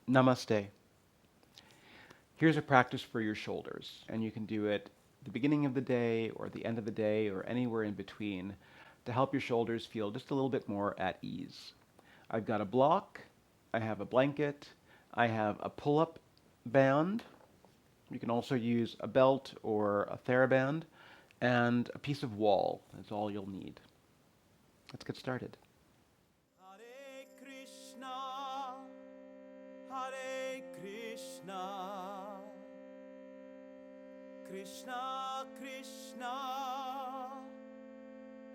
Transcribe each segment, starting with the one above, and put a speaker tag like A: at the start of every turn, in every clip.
A: Namaste. Here's a practice for your shoulders, and you can do it at the beginning of the day or the end of the day or anywhere in between to help your shoulders feel just a little bit more at ease. I've got a block, I have a blanket, I have a pull-up band. You can also use a belt or a theraband, and a piece of wall. That's all you'll need. Let's get started.
B: Hare Krishna, Hare Krishna, Krishna Krishna,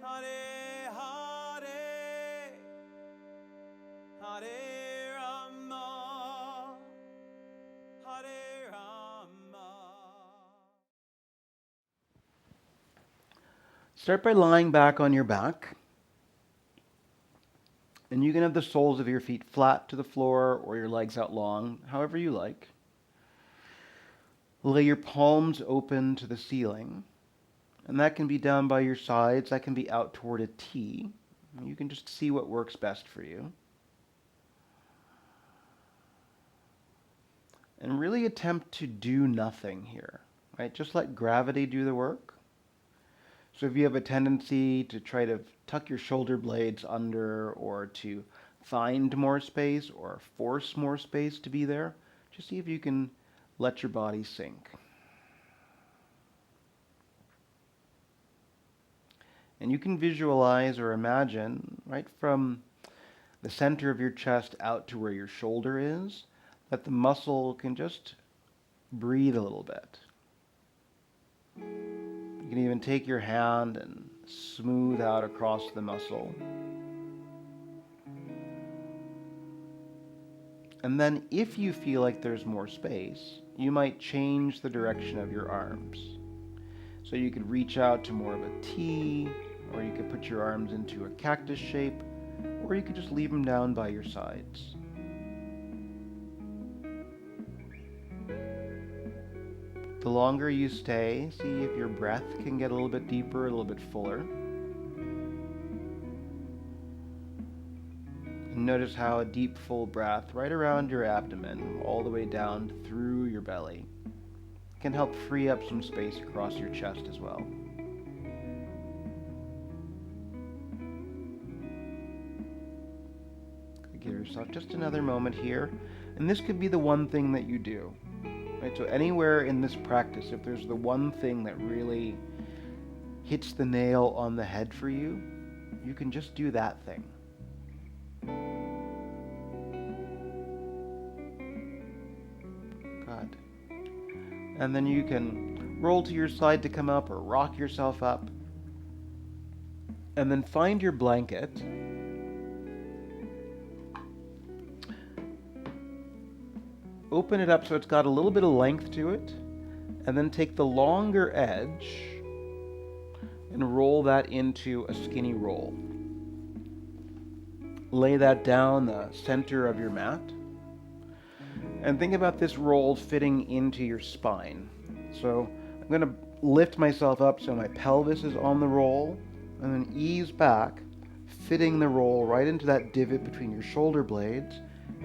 B: Hare Hare, Hare Rama, Hare Rama.
A: Start by lying back on your back. And you can have the soles of your feet flat to the floor or your legs out long, however you like. Lay your palms open to the ceiling. And that can be down by your sides. That can be out toward a T. You can just see what works best for you. And really attempt to do nothing here, right? Just let gravity do the work. So if you have a tendency to try to tuck your shoulder blades under or to find more space or force more space to be there, just see if you can let your body sink. And you can visualize or imagine right from the center of your chest out to where your shoulder is, that the muscle can just breathe a little bit. You can even take your hand and smooth out across the muscle. And then if you feel like there's more space, you might change the direction of your arms. So you could reach out to more of a T, or you could put your arms into a cactus shape, or you could just leave them down by your sides. The longer you stay, see if your breath can get a little bit deeper, a little bit fuller. And notice how a deep, full breath right around your abdomen, all the way down through your belly, can help free up some space across your chest as well. Give yourself just another moment here, and this could be the one thing that you do. Right, so anywhere in this practice, if there's the one thing that really hits the nail on the head for you, you can just do that thing. Good. And then you can roll to your side to come up or rock yourself up. And then find your blanket. Open it up so it's got a little bit of length to it, and then take the longer edge and roll that into a skinny roll. Lay that down the center of your mat, and think about this roll fitting into your spine. So I'm going to lift myself up so my pelvis is on the roll, and then ease back, fitting the roll right into that divot between your shoulder blades.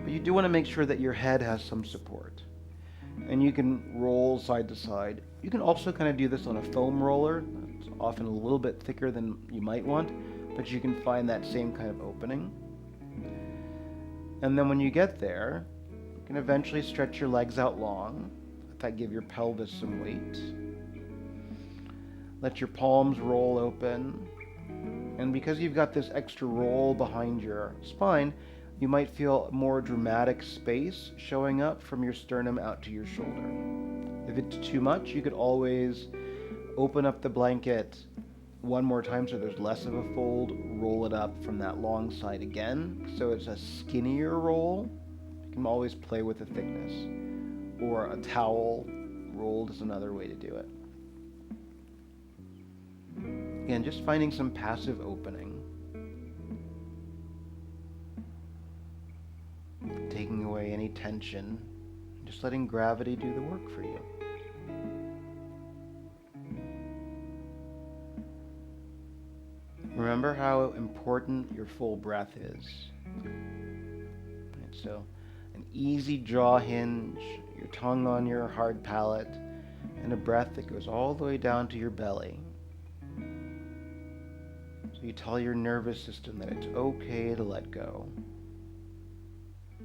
A: But you do want to make sure that your head has some support. And you can roll side to side. You can also kind of do this on a foam roller. It's often a little bit thicker than you might want, but you can find that same kind of opening. And then when you get there, you can eventually stretch your legs out long. Let that give your pelvis some weight. Let your palms roll open. And because you've got this extra roll behind your spine, you might feel more dramatic space showing up from your sternum out to your shoulder. If it's too much, you could always open up the blanket one more time so there's less of a fold, roll it up from that long side again so it's a skinnier roll. You can always play with the thickness. Or a towel rolled is another way to do it. Again, just finding some passive opening. Taking away any tension, just letting gravity do the work for you. Remember how important your full breath is. Right, so an easy jaw hinge, your tongue on your hard palate, and a breath that goes all the way down to your belly. So you tell your nervous system that it's okay to let go.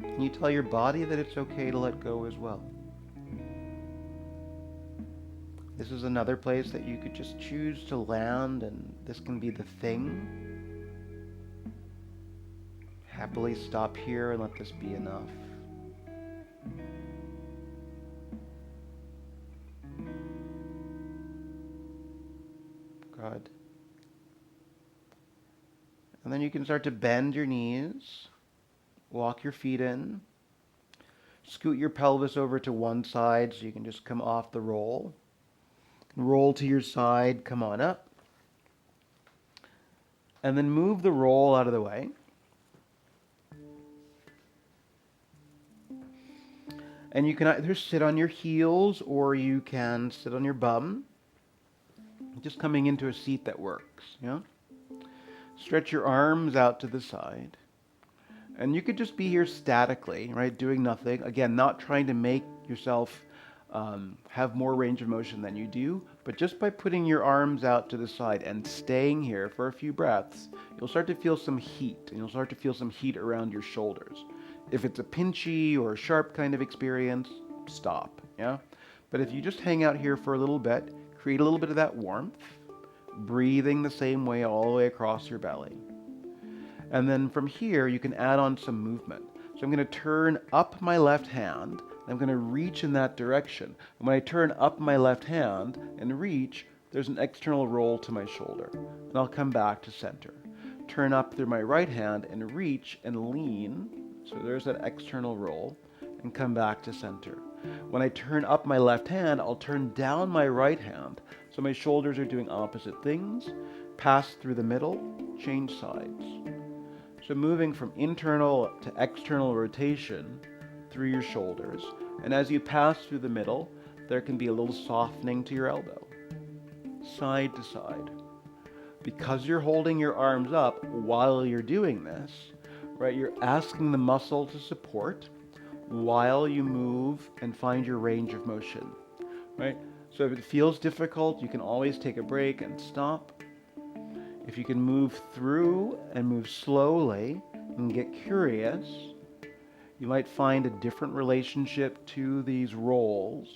A: And you tell your body that it's okay to let go as well. This is another place that you could just choose to land, and this can be the thing. Happily stop here and let this be enough. Good. And then you can start to bend your knees, walk your feet in, scoot your pelvis over to one side so you can just come off the roll. Roll to your side, come on up. And then move the roll out of the way. And you can either sit on your heels or you can sit on your bum. Just coming into a seat that works, yeah? Stretch your arms out to the side. And you could just be here statically, right? Doing nothing. Again, not trying to make yourself have more range of motion than you do, but just by putting your arms out to the side and staying here for a few breaths, you'll start to feel some heat, and you'll start to feel some heat around your shoulders. If it's a pinchy or a sharp kind of experience, stop, yeah? But if you just hang out here for a little bit, create a little bit of that warmth, breathing the same way all the way across your belly. And then from here, you can add on some movement. So I'm going to turn up my left hand. I'm going to reach in that direction. And when I turn up my left hand and reach, there's an external roll to my shoulder. And I'll come back to center. Turn up through my right hand and reach and lean. So there's that external roll. And come back to center. When I turn up my left hand, I'll turn down my right hand. So my shoulders are doing opposite things. Pass through the middle, change sides. So moving from internal to external rotation through your shoulders. And as you pass through the middle, there can be a little softening to your elbow. Side to side. Because you're holding your arms up while you're doing this, right, you're asking the muscle to support while you move and find your range of motion, right? So if it feels difficult, you can always take a break and stop. If you can move through and move slowly and get curious, you might find a different relationship to these rolls,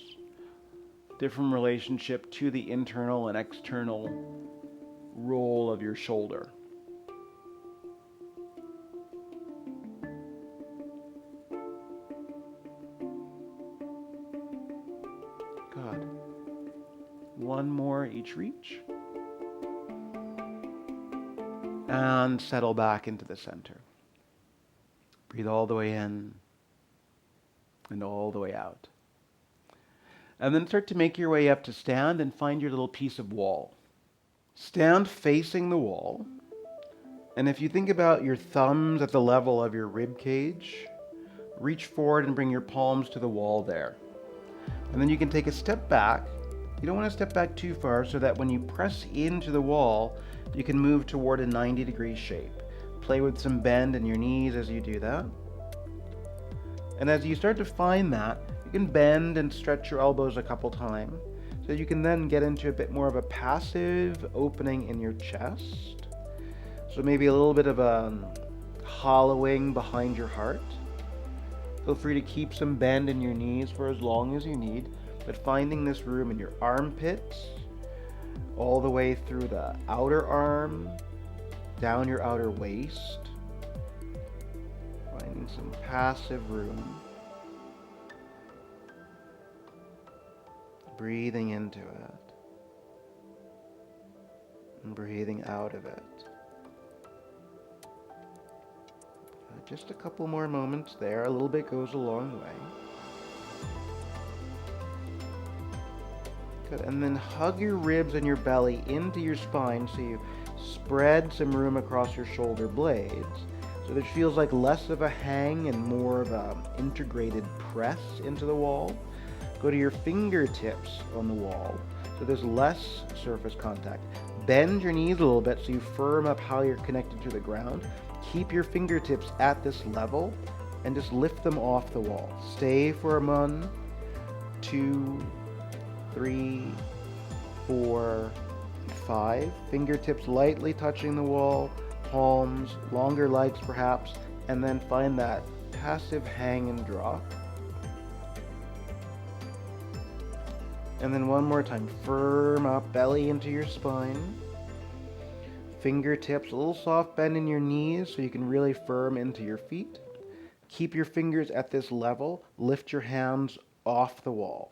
A: different relationship to the internal and external roll of your shoulder. Good. One more each reach. And settle back into the center. Breathe all the way in and all the way out. And then start to make your way up to stand and find your little piece of wall. Stand facing the wall. And if you think about your thumbs at the level of your rib cage, reach forward and bring your palms to the wall there. And then you can take a step back. You don't want to step back too far so that when you press into the wall, you can move toward a 90-degree shape. Play with some bend in your knees as you do that. And as you start to find that, you can bend and stretch your elbows a couple times so you can then get into a bit more of a passive opening in your chest. So maybe a little bit of a hollowing behind your heart. Feel free to keep some bend in your knees for as long as you need, but finding this room in your armpits, all the way through the outer arm, down your outer waist. Finding some passive room. Breathing into it. And breathing out of it. Just a couple more moments there. A little bit goes a long way. Good. And then hug your ribs and your belly into your spine so you spread some room across your shoulder blades. So that it feels like less of a hang and more of an integrated press into the wall. Go to your fingertips on the wall so there's less surface contact. Bend your knees a little bit so you firm up how you're connected to the ground. Keep your fingertips at this level and just lift them off the wall. Stay for 1, 2, 3, 4, 5. Fingertips lightly touching the wall, palms, longer legs perhaps, and then find that passive hang and drop. And then one more time, firm up, belly into your spine. Fingertips, a little soft bend in your knees so you can really firm into your feet. Keep your fingers at this level. Lift your hands off the wall.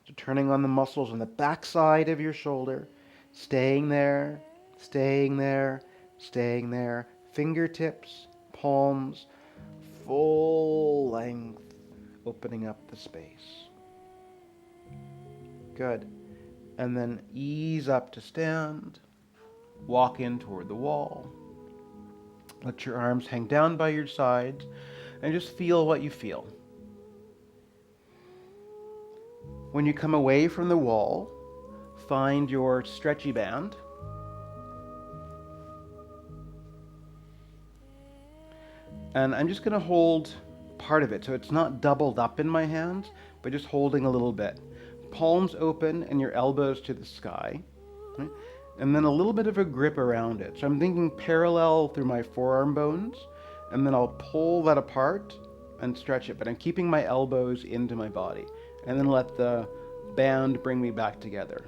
A: So turning on the muscles on the back side of your shoulder. Staying there, staying there, staying there. Fingertips, palms, full length, opening up the space. Good. And then ease up to stand. Walk in toward the wall. Let your arms hang down by your sides and just feel what you feel. When you come away from the wall, find your stretchy band. And I'm just going to hold part of it, so it's not doubled up in my hands, but just holding a little bit. Palms open and your elbows to the sky. Right? And then a little bit of a grip around it. So I'm thinking parallel through my forearm bones, and then I'll pull that apart and stretch it, but I'm keeping my elbows into my body. And then let the band bring me back together.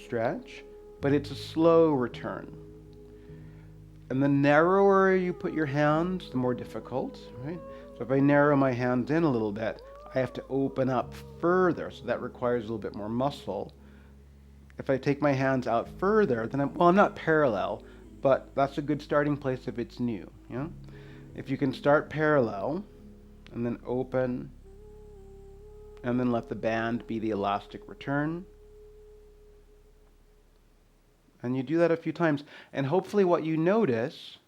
A: Stretch, but it's a slow return. And the narrower you put your hands, the more difficult, right? So if I narrow my hands in a little bit, I have to open up further, so that requires a little bit more muscle. If I take my hands out further, then I'm not parallel, but that's a good starting place if it's new. Yeah? If you can start parallel, and then open, and then let the band be the elastic return. And you do that a few times, and hopefully what you notice,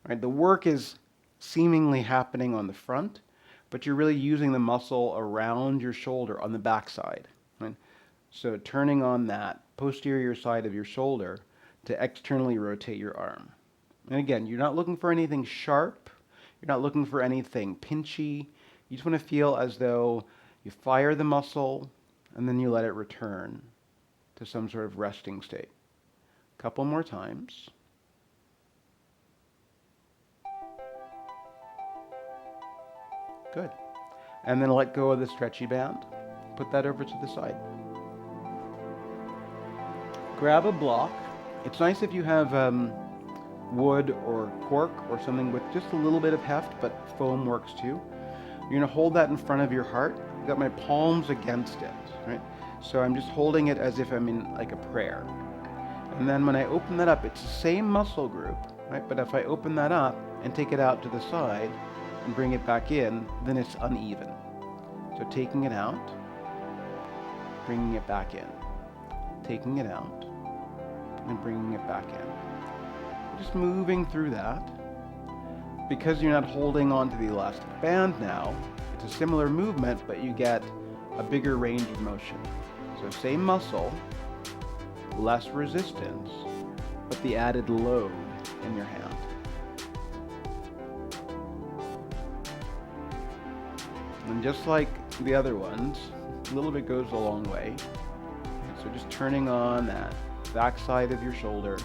A: right, the work is seemingly happening on the front, but you're really using the muscle around your shoulder on the back side. Right? So turning on that posterior side of your shoulder to externally rotate your arm. And again, you're not looking for anything sharp. You're not looking for anything pinchy. You just want to feel as though you fire the muscle and then you let it return to some sort of resting state. A couple more times. Good. And then let go of the stretchy band. Put that over to the side. Grab a block. It's nice if you have wood or cork or something with just a little bit of heft, but foam works too. You're going to hold that in front of your heart. I've got my palms against it, right? So I'm just holding it as if I'm in like a prayer. And then when I open that up, it's the same muscle group, right? But if I open that up and take it out to the side and bring it back in, then it's uneven. So taking it out, bringing it back in, taking it out, and bringing it back in. Just moving through that. Because you're not holding on to the elastic band now, it's a similar movement, but you get a bigger range of motion. So same muscle, less resistance, but the added load in your hand. And just like the other ones, a little bit goes a long way. So just turning on that back side of your shoulder,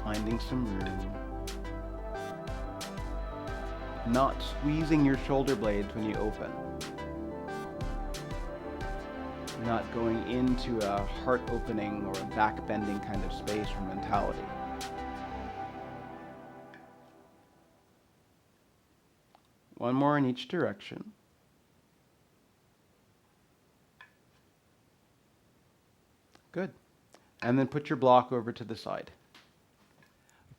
A: finding some room. Not squeezing your shoulder blades when you open. Not going into a heart opening or a back bending kind of space or mentality. One more in each direction. Good. And then put your block over to the side.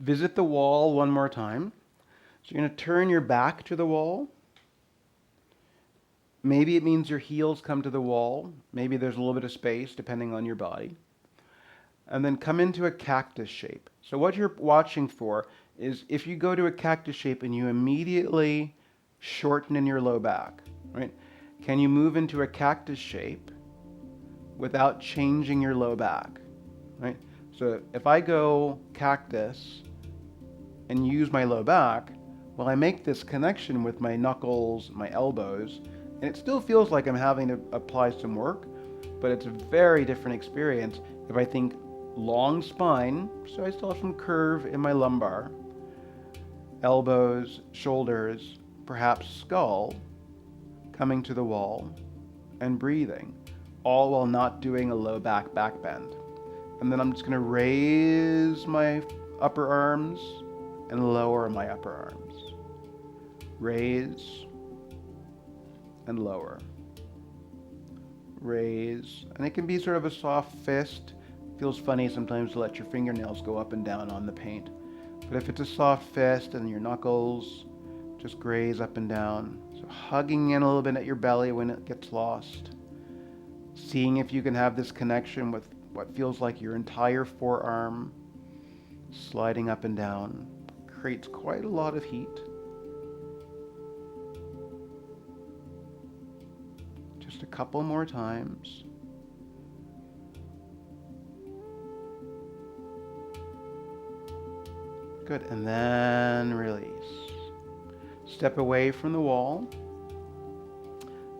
A: Visit the wall one more time. So you're going to turn your back to the wall. Maybe it means your heels come to the wall. Maybe there's a little bit of space depending on your body. And then come into a cactus shape. So what you're watching for is if you go to a cactus shape and you immediately shorten in your low back, right? Can you move into a cactus shape without changing your low back, right? So if I go cactus and use my low back, well, I make this connection with my knuckles, my elbows, and it still feels like I'm having to apply some work, but it's a very different experience if I think long spine, so I still have some curve in my lumbar, elbows, shoulders, perhaps skull, coming to the wall, and breathing, all while not doing a low back bend. And then I'm just going to raise my upper arms and lower my upper arms. Raise and lower. Raise. And it can be sort of a soft fist. Feels funny sometimes to let your fingernails go up and down on the paint. But if it's a soft fist and your knuckles just graze up and down. So hugging in a little bit at your belly when it gets lost. Seeing if you can have this connection with what feels like your entire forearm sliding up and down. Creates quite a lot of heat. Just a couple more times. Good, and then release. Step away from the wall,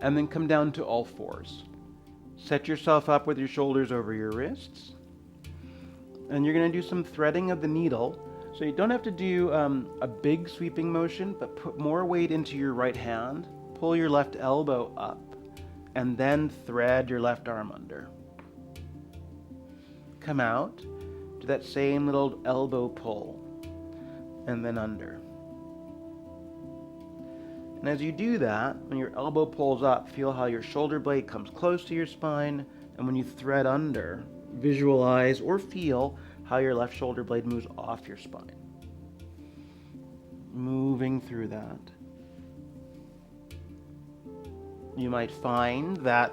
A: and then come down to all fours. Set yourself up with your shoulders over your wrists, and you're going to do some threading of the needle. So you don't have to do a big sweeping motion, but put more weight into your right hand, pull your left elbow up, and then thread your left arm under. Come out, do that same little elbow pull, and then under. And as you do that, when your elbow pulls up, feel how your shoulder blade comes close to your spine, and when you thread under, visualize or feel how your left shoulder blade moves off your spine. Moving through that. You might find that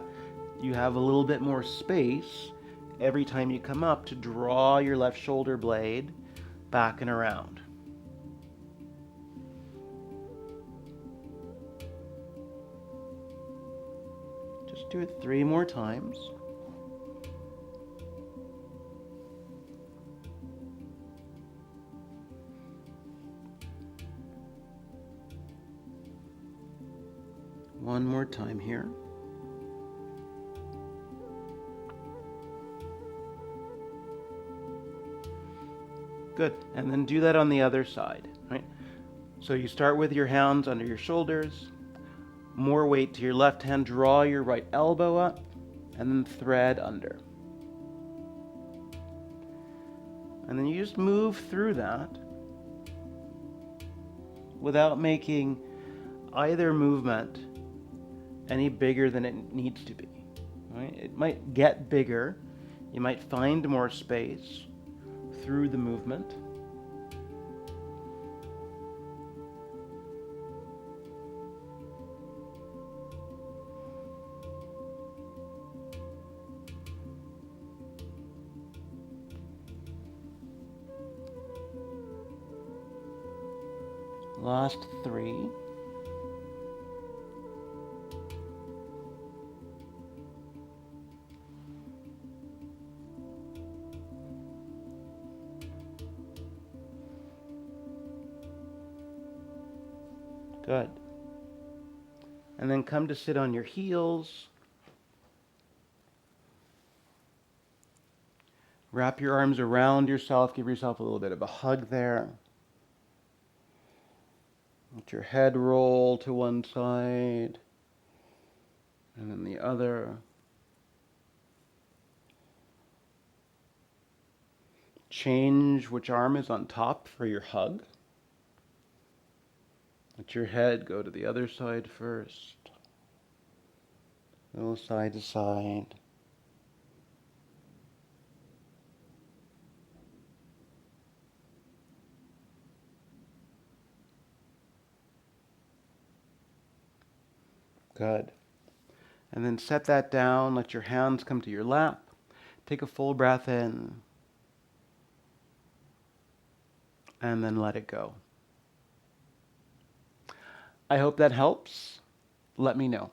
A: you have a little bit more space every time you come up to draw your left shoulder blade back and around. Just do it 3 more times. One more time here. Good. And then do that on the other side, right? So you start with your hands under your shoulders, more weight to your left hand, draw your right elbow up, and then thread under. And then you just move through that without making either movement any bigger than it needs to be. Right? It might get bigger. You might find more space through the movement. Last 3. Good. And then come to sit on your heels. Wrap your arms around yourself. Give yourself a little bit of a hug there. Let your head roll to one side and then the other. Change which arm is on top for your hug. Let your head go to the other side first. A little side to side. Good. And then set that down. Let your hands come to your lap. Take a full breath in. And then let it go. I hope that helps. Let me know.